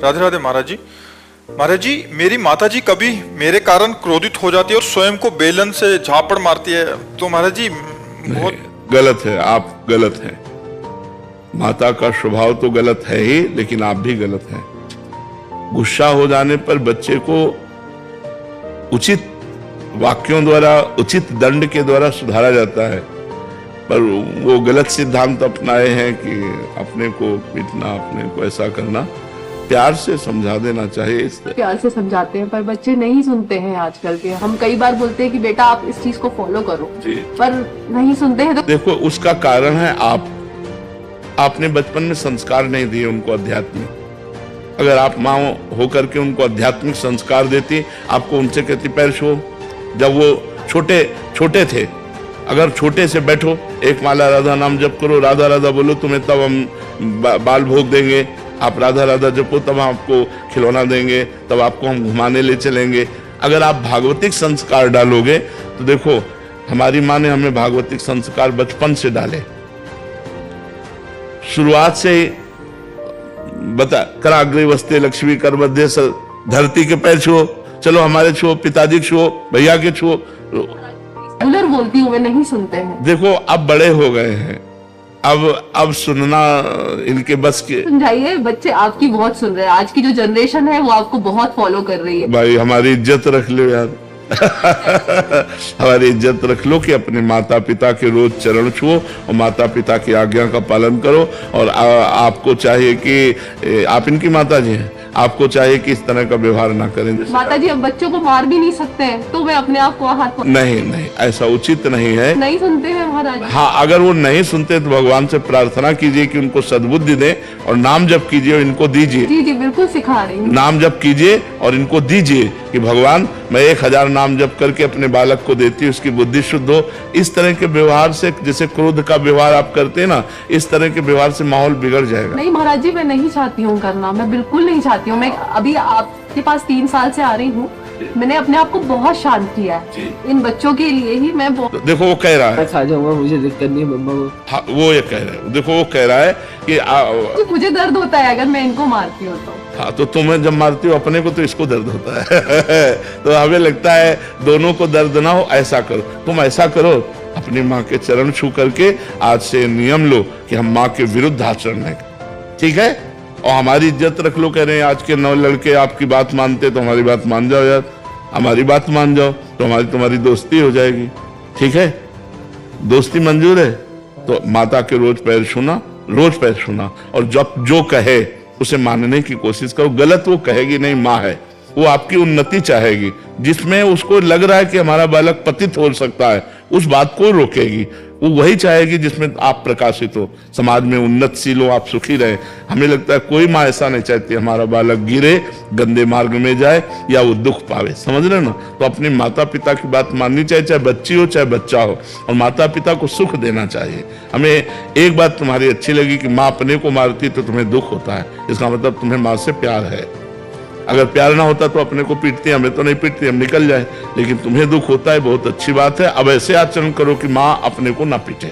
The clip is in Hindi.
राधे राधे महाराज जी। महाराज जी, मेरी माता जी कभी मेरे कारण क्रोधित हो जाती है और स्वयं को बेलन से झापड़ मारती है, तो महाराज जी बहुत गलत है, आप गलत हैं। माता का स्वभाव तो गलत है ही, लेकिन आप भी गलत हैं। गुस्सा हो जाने पर बच्चे को उचित वाक्यों द्वारा, उचित दंड के द्वारा सुधारा जाता है, पर वो गलत सिद्धांत अपनाए हैं कि अपने को पीटना, अपने को ऐसा करना। प्यार से समझा देना चाहिए। इस प्यार से समझाते हैं पर बच्चे नहीं सुनते हैं आजकल के। हम कई बार बोलते हैं कि बेटा आप इस चीज को फॉलो करो, पर नहीं सुनते हैं। तो देखो, उसका कारण है आपने बचपन में संस्कार नहीं दिए उनको आध्यात्मिक। अगर आप माँ होकर के उनको आध्यात्मिक संस्कार देती, आपको उनसे कहती पैर छुओ, जब वो छोटे थे, अगर छोटे से बैठो, एक माला राधा नाम जप करो, राधा राधा बोलो, तुम्हें तब हम बाल भोग देंगे, आप राधा राधा जपो, तब आपको खिलौना देंगे, तब आपको हम घुमाने ले चलेंगे। अगर आप भागवतिक संस्कार डालोगे तो देखो, हमारी माँ ने हमें भागवतिक संस्कार बचपन से डाले, शुरुआत से ही बता, कराग्रे वस्ते लक्ष्मी कर मध्य धरती के पैर छुओ, चलो हमारे छुओ, पिताजी छुओ, भैया के छुओ। रेगुलर बोलती हूँ, वे नहीं सुनते हैं। देखो, अब बड़े हो गए हैं, अब सुनना इनके बस के। समझाइए, बच्चे आपकी बहुत सुन रहे हैं। आज की जो जनरेशन है वो आपको बहुत फॉलो कर रही है। भाई हमारी इज्जत रख लो यार। हमारी इज्जत रख लो कि अपने माता पिता के रोज चरण छुओ और माता पिता की आज्ञा का पालन करो। और आपको चाहिए कि आप इनकी माता जी हैं, आपको चाहिए कि इस तरह का व्यवहार ना करें। माता जी, अब बच्चों को मार भी नहीं सकते हैं, तो मैं अपने आप को हाथ नहीं, ऐसा उचित नहीं है। नहीं सुनते हैं महाराज। हाँ, अगर वो नहीं सुनते तो भगवान से प्रार्थना कीजिए कि उनको सद्बुद्धि दे, और नाम जप कीजिए और इनको दीजिए। जी बिल्कुल सिखा रही हूँ। नाम जप कीजिए और इनको दीजिए कि भगवान, मैं 1000 नाम जप करके अपने बालक को देती हूँ, उसकी बुद्धि शुद्ध हो। इस तरह के व्यवहार से, जैसे क्रोध का व्यवहार आप करते हैं ना, इस तरह के व्यवहार से माहौल बिगड़ जाएगा। नहीं महाराज जी, मैं नहीं चाहती हूँ करना, मैं बिल्कुल नहीं चाहती हूँ। मैं अभी आपके पास 3 साल से आ रही हूँ, मैंने अपने आप को बहुत शांत किया है इन बच्चों के लिए ही। मैं देखो, वो कह रहा है मैं खा जाऊंगा, मुझे दिक्कत नहीं मम्मा को। हाँ, वो ये कह रहा है, देखो वो कह रहा है कि मुझे दर्द होता है अगर मैं इनको मारती हूँ तो। हाँ, तो तुम्हें जब मारती हो अपने को तो इसको दर्द होता है। तो हमें लगता है दोनों को दर्द ना हो, ऐसा करो, तुम ऐसा करो, अपनी माँ के चरण छू करके आज से नियम लो कि हम माँ के विरुद्ध आचरण नहीं, ठीक है? और हमारी इज्जत रख लो। कह रहे हैं आज के 9 लड़के आपकी बात मानते, तो हमारी बात मान जाओ यार, हमारी बात मान जाओ, तो हमारी तुम्हारी दोस्ती हो जाएगी, ठीक है? दोस्ती मंजूर है तो माता के रोज पैर छूना, और जब जो कहे उसे मानने की कोशिश करो। गलत वो कहेगी नहीं, माँ है, वो आपकी उन्नति चाहेगी। जिसमें उसको लग रहा है कि हमारा बालक पतित हो सकता है, उस बात को रोकेगी। वो वही चाहेगी जिसमें आप प्रकाशित हो, समाज में उन्नतशील हो, आप सुखी रहे। हमें लगता है कोई माँ ऐसा नहीं चाहती हमारा बालक गिरे, गंदे मार्ग में जाए या वो दुख पावे, समझ रहे ना? तो अपने माता पिता की बात माननी चाहिए, चाहे बच्ची हो चाहे बच्चा हो, और माता पिता को सुख देना चाहिए। हमें एक बात तुम्हारी अच्छी लगी कि माँ अपने को मारती तो तुम्हें दुख होता है, इसका मतलब तुम्हें माँ से प्यार है। अगर प्यार ना होता तो अपने को पीटती, हमें तो नहीं पीटती, हम निकल जाए, लेकिन तुम्हें दुख होता है, बहुत अच्छी बात है। अब ऐसे आचरण करो कि माँ अपने को ना पीटे।